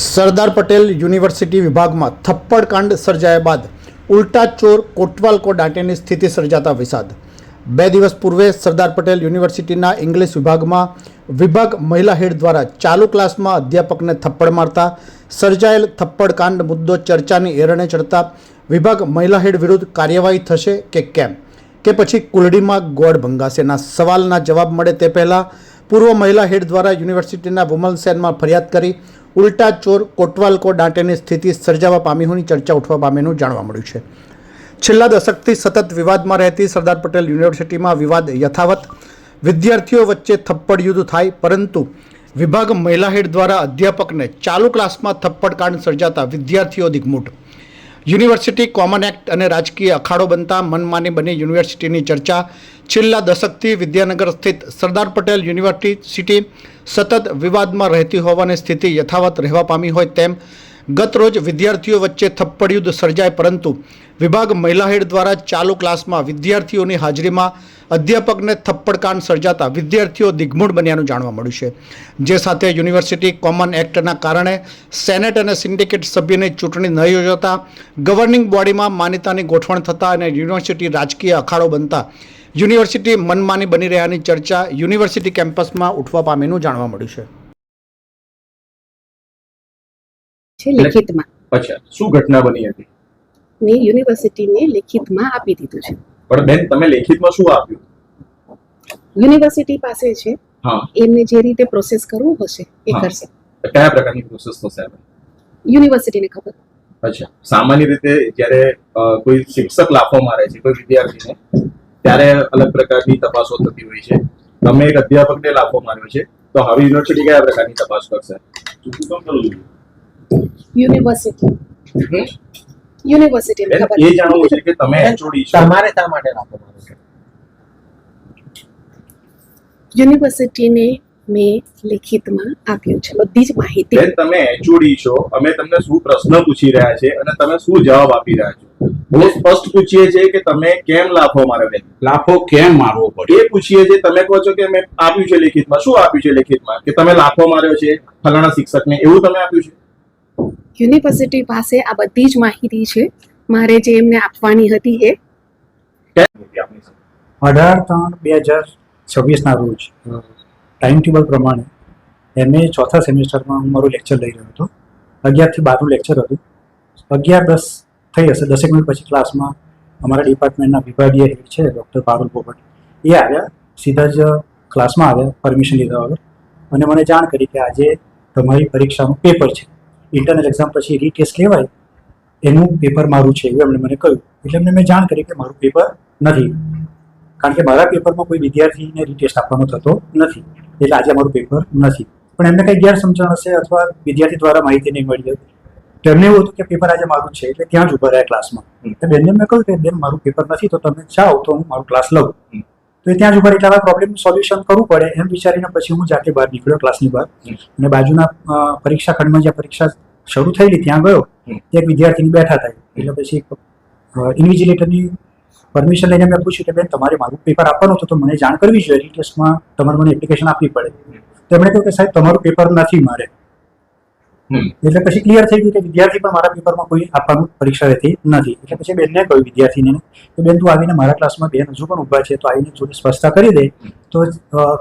Sardar Patel university વિભાગમાં થપ્પડકાંડ સર્જાયા બાદ ઉલટા ચોર કોટવાલ કો દાંટેની સ્થિતિ સર્જાતા વિષાદ। 2 દિવસ પૂર્વે સરદાર પટેલ યુનિવર્સિટીના ઇંગ્લિશ વિભાગમાં વિભાગ મહિલા હેડ દ્વારા ચાલુ ક્લાસમાં અધ્યાપકને થપ્પડ મારતા સર્જાયેલ થપ્પડકાંડ મુદ્દો ચર્ચાની એરણે ચડતા વિભાગ મહિલા હેડ વિરુદ્ધ કાર્યવાહી થશે કે કેમ, કે પછી કુલડીમાં ગોળ ભંગાશેના સવાલના જવાબ મળે તે પહેલાં પૂર્વ મહિલા હેડ દ્વારા યુનિવર્સિટીના વુમન સેલમાં ફરિયાદ કરી ઉલટા ચોર કોટવાલ કો દાંટેની સ્થિતિ સર્જાવા પામી હોવાની ચર્ચા ઉઠવા પામીનું જાણવા મળ્યું છે। છેલ્લા દશકથી સતત વિવાદમાં રહેતી સરદાર પટેલ યુનિવર્સિટીમાં વિવાદ યથાવત, વિદ્યાર્થીઓ વચ્ચે થપ્પડ યુદ્ધ થાય, પરંતુ વિભાગ મહિલા હેડ દ્વારા અધ્યાપકને ચાલુ ક્લાસમાં થપ્પડકાંડ સર્જાતા વિદ્યાર્થીઓ દિગ્મૂઢ। યુનિવર્સિટી કોમન એક્ટ અને રાજકીય અખાડો બનતા મનમાની બની યુનિવર્સિટીની ચર્ચા છેલ્લા દશકથી વિદ્યાનગર સ્થિત સરદાર પટેલ યુનિવર્સિટી સતત વિવાદમાં રહેતી હોવાની સ્થિતિ યથાવત રહેવા પામી હોય તેમ ગત રોજ વિદ્યાર્થીઓ વચ્ચે થપ્પડ યુદ્ધ સર્જાય, પરંતુ વિભાગ મહિલા હેડ દ્વારા ચાલુ ક્લાસમાં વિદ્યાર્થીઓની હાજરીમાં અધ્યાપકને થપ્પડકાંડ સર્જાતા વિદ્યાર્થીઓ દિગ્મૂઢ બન્યાનું જાણવા મળ્યું છે। જે સાથે યુનિવર્સિટી કોમન એક્ટના કારણે સેનેટ અને સિન્ડિકેટ સભ્યની ચૂંટણી ન યોજાતા, ગવર્નિંગ બોડીમાં માન્યતાની ગોઠવણ થતાં અને યુનિવર્સિટી રાજકીય અખાડો બનતા યુનિવર્સિટી મનમાની બની રહ્યાની ચર્ચા યુનિવર્સિટી કેમ્પસમાં ઉઠવા પામીનું જાણવા મળ્યું છે। લેખિતમાં અચ્છા, શું ઘટના બની હતી? મેં યુનિવર્સિટીને લેખિતમાં આપી દીધું છે। પણ બેન, તમે લેખિતમાં શું આપ્યું? યુનિવર્સિટી પાસે છે, હા, એમને જે રીતે પ્રોસેસ કરવું હશે એ હા। કરશે। કયા પ્રકારની પ્રોસેસ થશે? યુનિવર્સિટીને ખબર। અચ્છા, સામાન્ય રીતે જ્યારે કોઈ શિક્ષક લાફો મારે છે કોઈ વિદ્યાર્થીને, ત્યારે અલગ પ્રકારની તપાસો થતી હોય છે। તમે એક અધ્યાપકને લાફો માર્યો છે, તો હવે યુનિવર્સિટી કયા પ્રકારની તપાસ કરશે? યુનિવર્સિટીને બેન, ખબર। એ જાણવું છે કે તમે એચઓડી છો, તમારે શા માટે લાફો માર્યો છે? યુનિવર્સિટીને મેં લેખિતમાં આપ્યું છે બધી જ માહિતી। બેન તમે એચઓડી છો, અમે તમને શું પ્રશ્ન પૂછી રહ્યા છે અને તમે શું જવાબ આપી રહ્યા છો? બહુ સ્પષ્ટ પૂછીએ છીએ કે તમે કેમ લાફો માર્યો? બેન, લાફો કેમ મારવો પડે? એ પૂછીએ છીએ, તમે કહો છો કે મેં આપ્યું છે લેખિતમાં। શું આપ્યું છે લેખિતમાં? કે તમે લાફો માર્યો છે ફલાણા શિક્ષકને, એવું તમે આપ્યું છે? યુનિવર્સિટી પાસે આ બધી જ માહિતી છે, મારે જે એમને આપવાની હતી એ। 18/3/2026 રોજ ટાઈમ ટેબલ પ્રમાણે એમએ ચોથા સેમિસ્ટરમાં હું મારું લેક્ચર લઈ રહ્યો હતો। 11 થી 12નું લેક્ચર હતું। 11:10 થઈ હશે, 10 મિનિટ પછી ક્લાસમાં અમારા ડિપાર્ટમેન્ટના વિભાગીય હેડ છે ડૉક્ટર પારુલ પોપટ, એ આવ્યા, સીધા જ ક્લાસમાં આવ્યા પરમિશન લીધા વગર, અને મને જાણ કરી કે આજે તમારી પરીક્ષાનું પેપર છે, ઇન્ટરનલ એક્ઝામ પછી રીટેસ્ટ લેવાય એનું પેપર મારું છે, એવું એમણે મને કહ્યું। એટલે એમને મેં જાણ કરી કે મારું પેપર નથી, કારણ કે મારા પેપરમાં કોઈ વિદ્યાર્થીને રીટેસ્ટ આપવાનો થતો નથી, એટલે આજે મારું પેપર નથી। પણ એમને કંઈ ગેરસમજણ હશે અથવા વિદ્યાર્થી દ્વારા માહિતી નહીં મળી હોય, તો એમને એવું હતું કે પેપર આજે મારું છે, એટલે ત્યાં જ ઉભા રહ્યા ક્લાસમાં। તો બેનને મેં કહ્યું કે બેન, મારું પેપર નથી, તો તમે જાઓ તો હું મારું ક્લાસ લઉં। તો એ ત્યાં જ ઉભા, એટલે આ પ્રોબ્લેમનું સોલ્યુશન કરવું પડે એમ વિચારીને પછી હું જાતે બહાર નીકળ્યો ક્લાસની બહાર, અને બાજુના પરીક્ષા ખંડમાં જ્યાં પરીક્ષા શરૂ થયેલી ત્યાં ગયો, ત્યાં એક વિદ્યાર્થીની બેઠા થાય, એટલે પછી ઇન્વિજિલેટરની પરમિશન લઈને મેં પૂછ્યું કે બેન, તમારે મારું પેપર આપવાનું હતું તો મને જાણ કરવી જોઈએ, રીટેસ્ટમાં તમારે મને એપ્લિકેશન આપવી પડે। તો એમણે કહ્યું કે સાહેબ, તમારું પેપર નથી મારે। એટલે પછી ક્લિયર થઈ ગયું કે વિદ્યાર્થી પણ મારા પેપરમાં કોઈ આપવાનું પરીક્ષા રહેતી નથી। એટલે પછી બેનને કહ્યું વિદ્યાર્થીને કે બેન, તું આવીને મારા ક્લાસમાં બેન હજુ પણ ઊભા છે, તો આવીને થોડી સ્પષ્ટતા કરી દે તો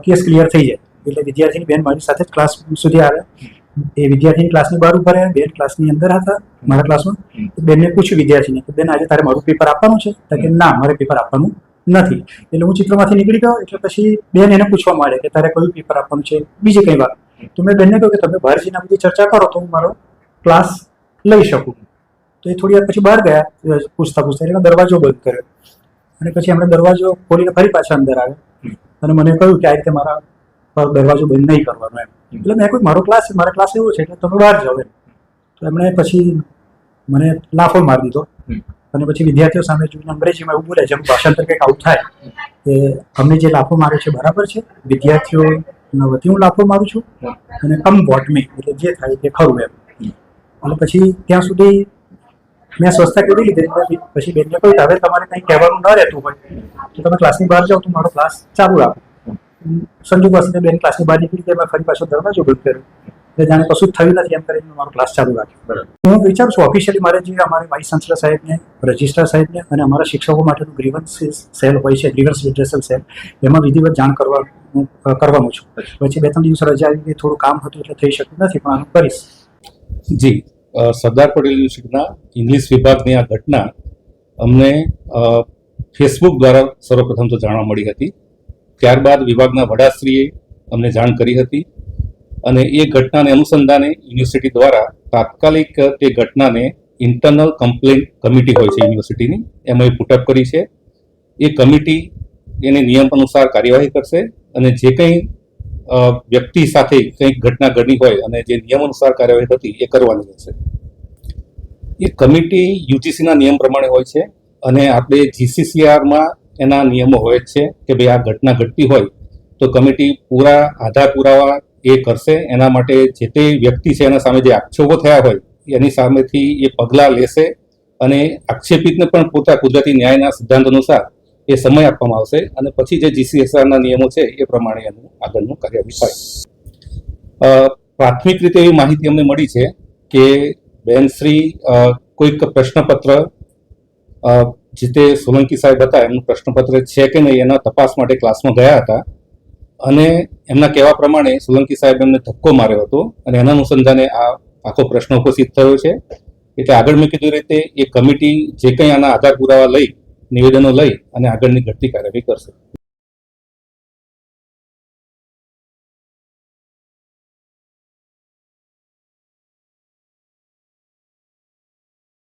કેસ ક્લિયર થઈ જાય। એટલે વિદ્યાર્થીની બેન મારી સાથે જ ક્લાસ સુધી આવ્યા। એ વિદ્યાર્થીની ક્લાસની બહાર ઉભા રહ્યા, બેન ક્લાસની અંદર હતા મારા ક્લાસમાં। બેનને પૂછ્યું વિદ્યાર્થીને કે બેન, આજે તારે મારું પેપર આપવાનું છે? તો કે ના, મારે પેપર આપવાનું નથી। એટલે હું ચિત્રમાંથી નીકળી ગયો। એટલે પછી બેન એને પૂછવા માંડે કે તારે કયું પેપર આપવાનું છે, બીજી કઈ વાત। તો મેં બેનને કહ્યું કે તમે બહાર જઈને બધી ચર્ચા કરો તો હું મારો ક્લાસ લઈ શકું। તો એ થોડી વાર પછી બહાર ગયા પૂછતા પૂછતા, એટલે દરવાજો બંધ કર્યો, અને પછી એમણે દરવાજો ખોલીને ફરી પાછા અંદર આવ્યા અને મને કહ્યું કે આ રીતે મારા દરવાજો બંધ નહીં કરવાનો એમ। એટલે મેં કહ્યું મારો ક્લાસ છે, મારા ક્લાસ એવો છે, એટલે તમે બહાર જાઓ એમ। તો એમણે પછી મને લાફો મારી દીધો, અને પછી વિદ્યાર્થીઓ સામે જોઈને અંગ્રેજીમાં એવું બોલે, જેનું ભાષાંતર કંઈક આવું થાય કે અમને જે લાફો માર્યો છે બરાબર છે, વિદ્યાર્થીઓના વતી હું લાફો મારું છું, અને કમ વોટ મે, એટલે જે થાય તે ખરું એમ। અને પછી ત્યાં સુધી મેં સ્વસ્થતા કરી લીધી। પછી બેનને કહ્યું હવે તમારે કંઈ કહેવાનું ન રહેતું હોય તો તમે ક્લાસની બહાર જાઓ, તો મારો ક્લાસ ચાલુ રાખો। સંજોગ વસ્તુ બેન ક્લાસની બહાર નીકળી ગયા, ફરી પાછો દરવાજો બંધ કર્યો, એટલે જાણે કશું જ થયું નથી એમ કરીને મારો ક્લાસ ચાલુ રાખ્યો. બરાબર. હું વિચારું છું ઓફિશિયલી મારે જે અમારે વાઇસ ચાન્સલર સાહેબને, રજિસ્ટ્રાર સાહેબને અને અમારા શિક્ષકો માટેનું ગ્રીવન્સ સેલ હોય છે, ગ્રીવન્સ રિડ્રેસલ સેલ, એમાં વિધિવત જાણ કરવાનું છું. પછી 2-3 દિવસ રજા આવી ગઈ, થોડું કામ હતું એટલે થઈ શક્યું નથી, પણ આનું કરીશ. જી સરદાર પટેલ યુનિવર્સિટીના ઇંગ્લિશ વિભાગની આ ઘટના અમને ફેસબુક દ્વારા સર્વપ્રથમ તો જાણવા મળી હતી. ત્યારબાદ વિભાગના વડાશ્રીએ અમને જાણ કરી હતી અને એ ઘટનાને અનુસંધાને યુનિવર્સિટી દ્વારા તાત્કાલિક તે ઘટનાને ઇન્ટરનલ કમ્પ્લેન્ટ કમિટી હોય છે યુનિવર્સિટીની, એમાં એ પુટઅપ કરી છે. એ કમિટી એને નિયમ અનુસાર કાર્યવાહી કરશે અને જે કંઈ વ્યક્તિ સાથે કંઈક ઘટના ઘટી હોય અને જે નિયમ અનુસાર કાર્યવાહી હતી એ કરવાની રહેશે. એ કમિટી યુજીસીના નિયમ પ્રમાણે હોય છે અને આપણે જીસીસીઆરમાં એના નિયમો હોય જ છે કે ભાઈ આ ઘટના ઘટતી હોય તો કમિટી પૂરા આધાર પુરાવા એ કરશે. એના માટે જે તે વ્યક્તિ છે એના સામે જે આક્ષેપો થયા હોય એની સામેથી એ પગલાં લેશે અને આક્ષેપિતને પણ પોતા કુદરતી ન્યાયના સિદ્ધાંત અનુસાર એ સમય આપવામાં આવશે અને પછી જે જીસીએસઆરના નિયમો છે એ પ્રમાણે એનું આગળનું કાર્યવાહી થાય. પ્રાથમિક રીતે એવી માહિતી અમને મળી છે કે બેનશ્રી કોઈક પ્રશ્નપત્ર જે તે સોલંકી સાહેબ હતા એમનું પ્રશ્નપત્ર છે કે નહીં એના તપાસ માટે ક્લાસમાં ગયા હતા અને એમના કહેવા પ્રમાણે સોલંકી સાહેબ એમને ધક્કો માર્યો હતો અને એના અનુસંધાને આ આખો પ્રશ્ન ઉપસ્થિત થયો છે. એટલે આગળ મેં કીધું રીતે એ કમિટી જે કંઈ આના આધાર પુરાવા લઈ, નિવેદનો લઈ અને આગળની ઘટતી કાર્યવાહી કરશે.